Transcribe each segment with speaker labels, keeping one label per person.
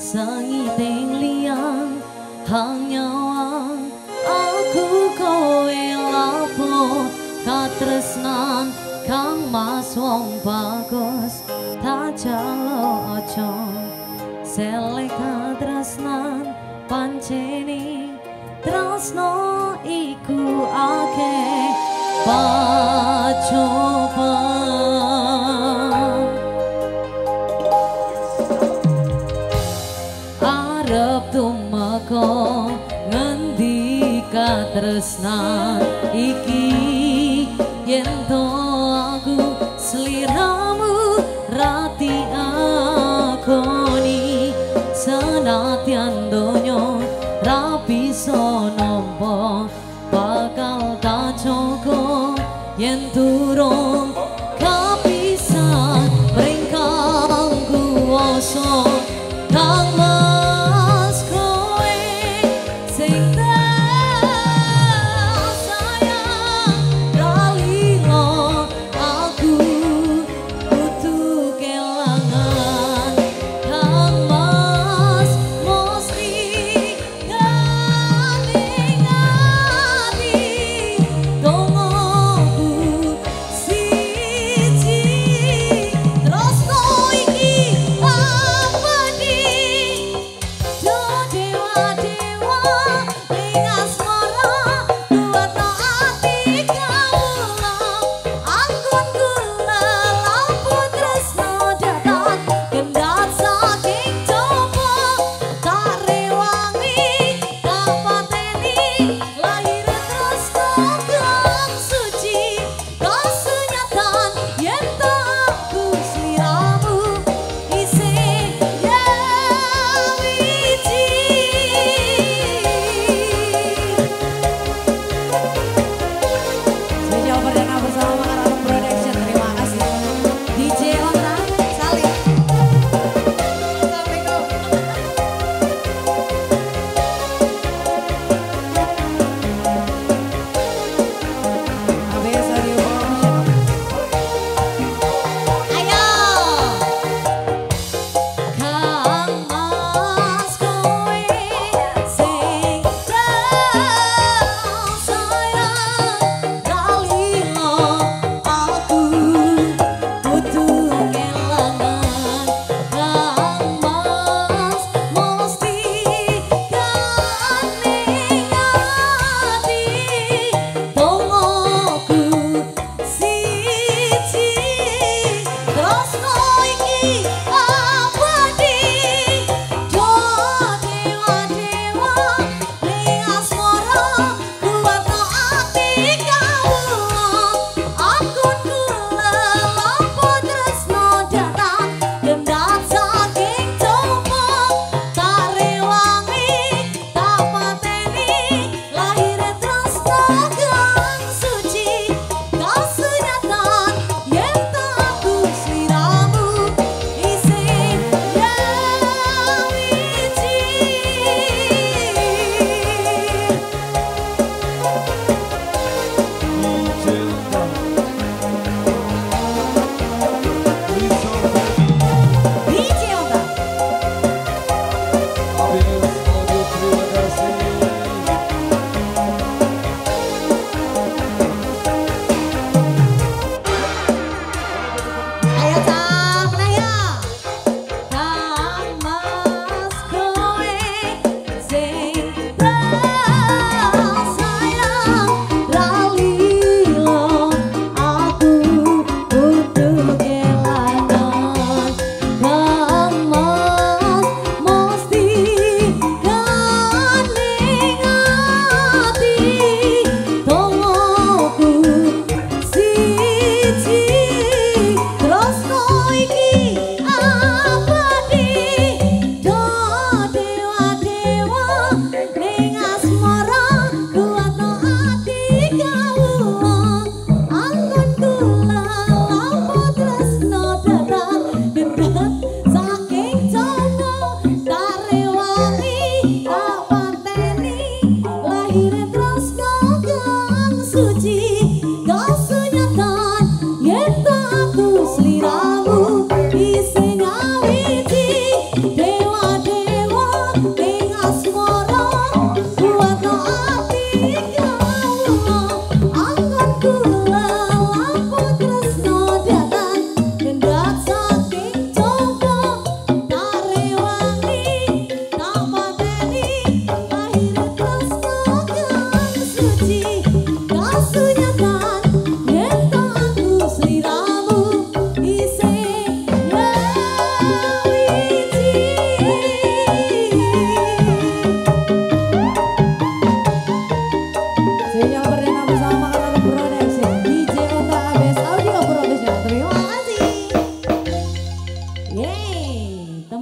Speaker 1: Sangiting liang hanyawang aku kowe lapo katresnan kang mas wong bagus tak jalo ojo selek katresnan panceni tresno iku akeh pacobaan arep tumeka ngendi katresnan iki yen to aku sliramu rati akoni senadyan donya ra bisa nampa bakal tak joko yen durung kapisan bringkang kuwasa kang mas kowe sing sayang ralilo aku kudu kelangan kang mas mesti kaning ati dongoku si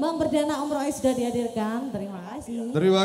Speaker 1: Lambang Perdana Om Roy sudah dihadirkan. Terima kasih.
Speaker 2: Terima